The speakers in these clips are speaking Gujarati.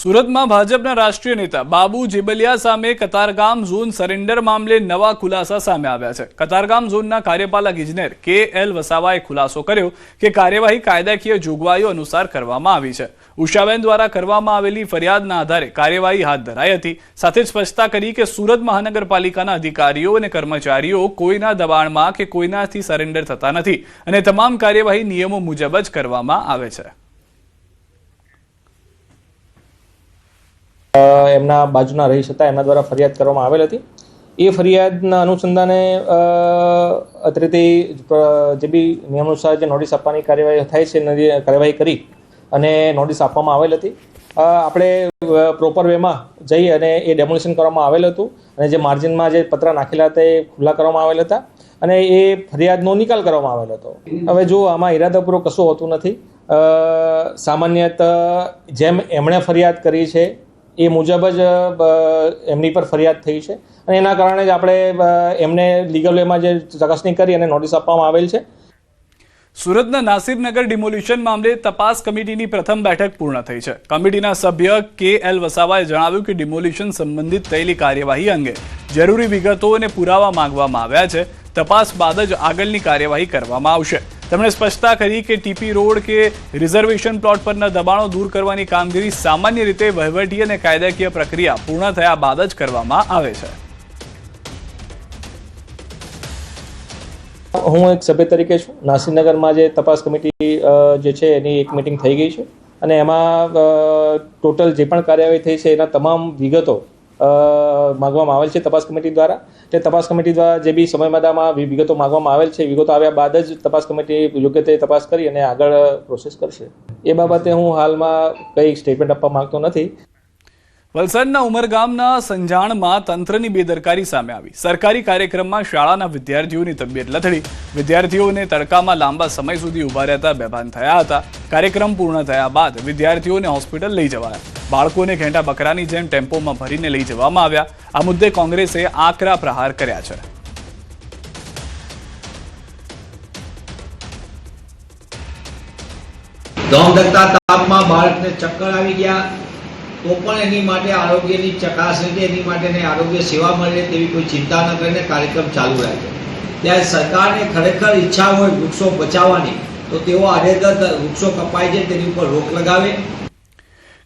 સુરતમાં ભાજપના રાષ્ટ્રીય નેતા બાબુ જેબલિયા સામે કતારગામ ઝોન સરેન્ડર મામલે નવા ખુલાસા સામે આવ્યા છે। કતારગામ ઝોનના કાર્યપાલક ઇજનેર કે.એલ. વસાવાએ ખુલાસો કર્યો કે કાર્યવાહી કાયદાકીય જોગવાઈઓ અનુસાર કરવામાં આવી છે। ઉષાબેન દ્વારા કરવામાં આવેલી ફરિયાદના આધારે કાર્યવાહી હાથ ધરાઈ હતી। સાથે જ સ્પષ્ટતા કરી કે સુરત મહાનગરપાલિકાના અધિકારીઓ અને કર્મચારીઓ કોઈના દબાણમાં કે કોઈનાથી સરેન્ડર થતા નથી અને તમામ કાર્યવાહી નિયમો મુજબ જ કરવામાં આવે છે। એમના બાજુના રહીશ હતા, એમના દ્વારા ફરિયાદ કરવામાં આવેલ હતી। એ ફરિયાદના અનુસંધાને અત્રેથી જે બી નિયમ અનુસાર જે નોટિસ આપવાની કાર્યવાહી થાય છે કાર્યવાહી કરી અને નોટિસ આપવામાં આવેલ હતી। આપણે પ્રોપર વેમાં જઈ અને એ ડેમોલિશન કરવામાં આવેલ હતું અને જે માર્જિનમાં જે પતરા નાખેલા હતા એ ખુલ્લા કરવામાં આવેલ હતા અને એ ફરિયાદનો નિકાલ કરવામાં આવેલ હતો। હવે જો આમાં ઇરાદાપૂર્વક કશું હોતું નથી। સામાન્યત જેમ એમણે ફરિયાદ કરી છે એ મુજબ જ એમની પર ફરિયાદ થઈ છે અને એના કારણે જ આપણે એમને લીગલ વેમાં જે ચકાસણી કરી અને નોટિસ આપવામાં આવેલ છે। સુરતના નાસિરનગર ડિમોલિશન મામલે તપાસ કમિટીની પ્રથમ બેઠક પૂર્ણ થઈ છે। કમિટીના સભ્ય કે.એલ. વસાવાએ જણાવ્યું કે ડિમોલિશન સંબંધિત થયેલી કાર્યવાહી અંગે જરૂરી વિગતો અને પુરાવા માંગવામાં આવ્યા છે। તપાસ બાદ જ આગળની કાર્યવાહી કરવામાં આવશે। તેમણે સ્પષ્ટતા કરી કે ટીપી રોડ કે રિઝર્વેશન પ્લોટ પરના દબાણો દૂર કરવાની કામગીરી સામાન્ય રીતે વહીવટી અને કાયદાકીય પ્રક્રિયા પૂર્ણ થયા બાદ જ કરવામાં આવે છે। હું એક સભ્ય તરીકે છું। નાસિરનગરમાં જે તપાસ કમિટી જે છે એની એક મીટિંગ થઈ ગઈ છે અને એમાં ટોટલ જે પણ કાર્યવાહી થઈ છે એના તમામ વિગતો માંગવામાં આવેલ છે તપાસ કમિટી દ્વારા। તે તપાસ કમિટી દ્વારા જે બી સમયમર્યાદામાં વિગતો માંગવામાં આવેલ છે, વિગતો આવ્યા બાદ જ તપાસ કમિટી યોગ્ય તે તપાસ કરી અને આગળ પ્રોસેસ કરશે। એ બાબતે હું હાલમાં કંઈ સ્ટેટમેન્ટ આપવા માંગતો નથી। વલસાડના ઉમરગામના સંજાણમાં તંત્રની બેદરકારી સામે આવી। સરકારી કાર્યક્રમમાં શાળાના વિદ્યાર્થીઓની તબિયત લથડી। વિદ્યાર્થીઓને તડકામાં લાંબા સમય સુધી ઉભા રહેતા બેભાન થયા હતા। કાર્યક્રમ પૂર્ણ થયા બાદ વિદ્યાર્થીઓને હોસ્પિટલ લઈ જવાયા। બાળકોને ઘેંટા બકરાની જેમ ટેમ્પોમાં ભરીને લઈ જવામાં આવ્યા। આ મુદ્દે કોંગ્રેસે આકરા પ્રહાર કર્યા છે। ધોમધકતા તાપમાં બાળકને ચક્કર આવી ગયા તો પણ એની માટે આરોગ્યની ચકાસણી કે એની માટે આરોગ્ય સેવા મળે તેવી કોઈ ચિંતા ન કરીને કાર્યક્રમ ચાલુ રાખ્યો। ત્યારે સરકારને ખરેખર ઈચ્છા હોય વૃક્ષો બચાવવાની તો તેઓ આડેધડ વૃક્ષો કપાય છે તેની ઉપર રોક લગાવે।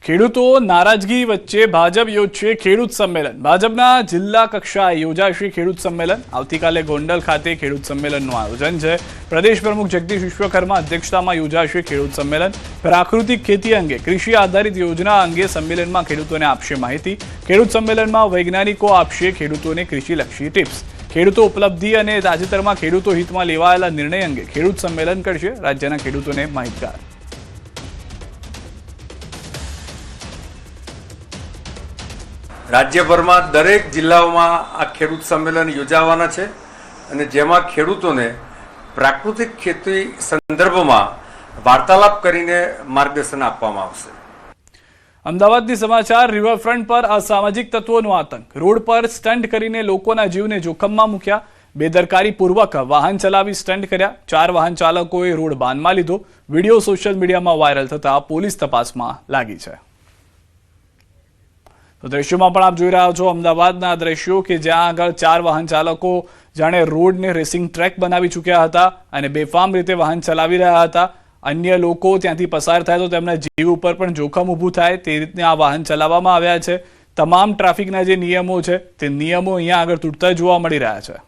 ખેડૂતો નારાજગી વચ્ચે ભાજપ યોજશે ખેડૂત સંમેલન। ભાજપના જિલ્લા કક્ષાએ યોજાશે ખેડૂત સંમેલન। આવતીકાલે ગોંડલ ખાતે ખેડૂત સંમેલનનું આયોજન છે। પ્રદેશ પ્રમુખ જગદીશ વિશ્વકર્મા અધ્યક્ષતામાં યોજાશે ખેડૂત સંમેલન। પ્રાકૃતિક ખેતી અંગે કૃષિ આધારિત યોજના અંગે સંમેલનમાં ખેડૂતોને આપશે માહિતી। ખેડૂત સંમેલનમાં વૈજ્ઞાનિકો આપશે ખેડૂતોને કૃષિલક્ષી ટિપ્સ। ખેડૂતો ઉપલબ્ધિ અને તાજેતરમાં ખેડૂતો હિતમાં લેવાયેલા નિર્ણય અંગે ખેડૂત સંમેલન કરશે રાજ્યના ખેડૂતોને માહિતગાર। રાજ્યભરમાં દરેક જિલ્લાઓમાં આ ખેડૂત સંમેલન યોજાવાના છે અને જેમાં ખેડૂતોને પ્રાકૃતિક ખેતી સંદર્ભમાં વાર્તાલાપ કરીને માર્ગદર્શન આપવામાં આવશે। અમદાવાદની સમાચાર। રિવરફ્રન્ટ પર અસામાજિક તત્વોનો આતંક। રોડ પર સ્ટન્ટ કરીને લોકોના જીવને જોખમમાં મૂક્યા। બેદરકારીપૂર્વક વાહન ચલાવી સ્ટન્ટ કર્યા। 4 વાહન ચાલકોએ રોડ બાનમાં લીધો। વિડીયો સોશિયલ મીડિયામાં વાયરલ થતા પોલીસ તપાસમાં લાગી છે। તો દ્રશ્યોમાં પણ આપ જોઈ રહ્યા છો અમદાવાદના દ્રશ્યો કે જ્યાં આગળ 4 વાહન ચાલકો જાણે રોડને રેસિંગ ટ્રેક બનાવી ચૂક્યા હતા અને બેફામ રીતે વાહન ચલાવી રહ્યા હતા। અન્ય લોકો ત્યાંથી પસાર થાય તો તેમના જીવ ઉપર પણ જોખમ ઊભું થાય તે રીતના આ વાહન ચલાવવામાં આવ્યા છે। તમામ ટ્રાફિકના જે નિયમો છે તે નિયમો અહીંયા આગળ તૂટતા જોવા મળી રહ્યા છે।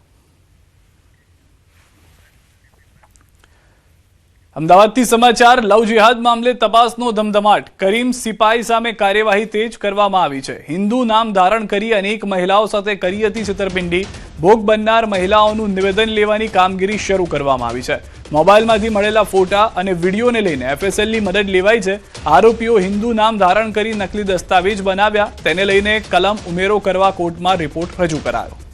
અમદાવાદથી સમાચાર। લવ જિહાદ મામલે તપાસનો ધમધમાટ। કરીમ સિપાઈ સામે કાર્યવાહી તેજ કરવામાં આવી છે। હિન્દુ નામ ધારણ કરી અનેક મહિલાઓ સાથે કરી હતી છેતરપિંડી। ભોગ બનનાર મહિલાઓનું નિવેદન લેવાની કામગીરી શરૂ કરવામાં આવી છે। મોબાઈલમાંથી મળેલા ફોટા અને વિડીયોને લઈને એફએસએલની મદદ લેવાઈ છે। આરોપીઓ હિન્દુ નામ ધારણ કરી નકલી દસ્તાવેજ બનાવ્યા તેને લઈને કલમ ઉમેરો કરવા કોર્ટમાં રિપોર્ટ રજૂ કરાયો।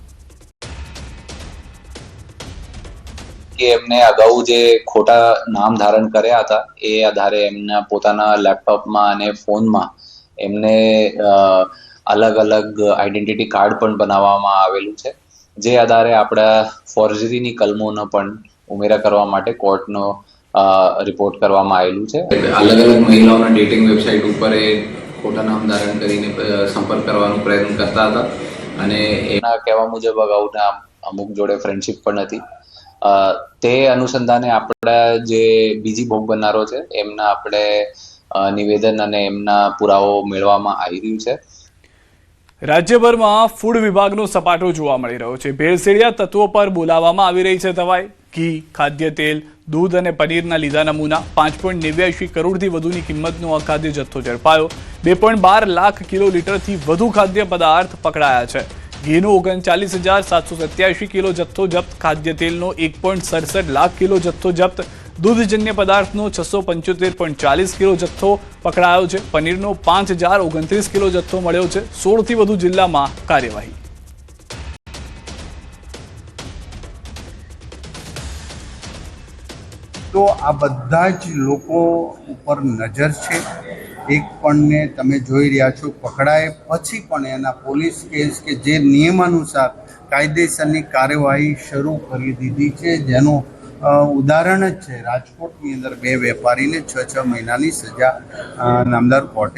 કે એમને અગાઉ જે ખોટા નામ ધારણ કર્યા હતા એ આધારે એમના પોતાના લેપટોપમાં અને ફોનમાં એમને અલગ અલગ આઈડેન્ટિટી કાર્ડ પણ બનાવવામાં આવેલું છે। જે આધારે આપણા ફોર્જરીની કલમોનો પણ ઉમેરા કરવા માટે કોર્ટનો રિપોર્ટ કરવામાં આવેલું છે। અલગ અલગ મહિલાઓના ડેટિંગ વેબસાઇટ ઉપર એ ખોટા નામ ધારણ કરીને સંપર્ક કરવાનો પ્રયત્ન કરતા હતા અને એના કહેવા મુજબ અગાઉના અમુક જોડે ફ્રેન્ડશિપ પણ હતી. તે અનુસંધાને આપણા જે બીજી ભોગ બનનારો છે એમના આપણે નિવેદન અને એમના પુરાવો મેળવવામાં આવી રહ્યું છે. રાજ્યભરમાં ફૂડ વિભાગનો સપાટો જોવા મળી રહ્યો છે. ભેળસેળિયા તત્વો પર બોલાવવામાં આવી રહી છે દવાઈ. ઘી, ખાદ્ય તેલ, દૂધ અને પનીરના લીધા નમૂના. 5.89 કરોડથી વધુની કિંમતનો અખાદ્ય જથ્થો ઝડપાયો. 2.12 લાખ કિલોલીટરથી વધુ ખાદ્ય પદાર્થ પકડાયા છે. ઘીનો 39,787 કિલો જથ્થો જપ્ત. ખાદ્ય તેલનો 1.67 લાખ કિલો જથ્થો જપ્ત. દૂધજન્ય પદાર્થનો 675.40 કિલો જથ્થો પકડાયો છે. પનીરનો 5,029 કિલો જથ્થો મળ્યો છે. 16થી વધુ જિલ્લામાં કાર્યવાહી. તો આ બધા જ લોકો ઉપર નજર છે. એક પણને તમે જોઈ રહ્યા છો પકડાય પછી પણ એના પોલીસ કેસ કે જે નિયમાનુસાર કાયદેસરની કાર્યવાહી શરૂ કરી દીધી છે, જેનું ઉદાહરણ જ છે રાજકોટની અંદર 2 વેપારીને 6 મહિનાની સજા નામદાર કોર્ટે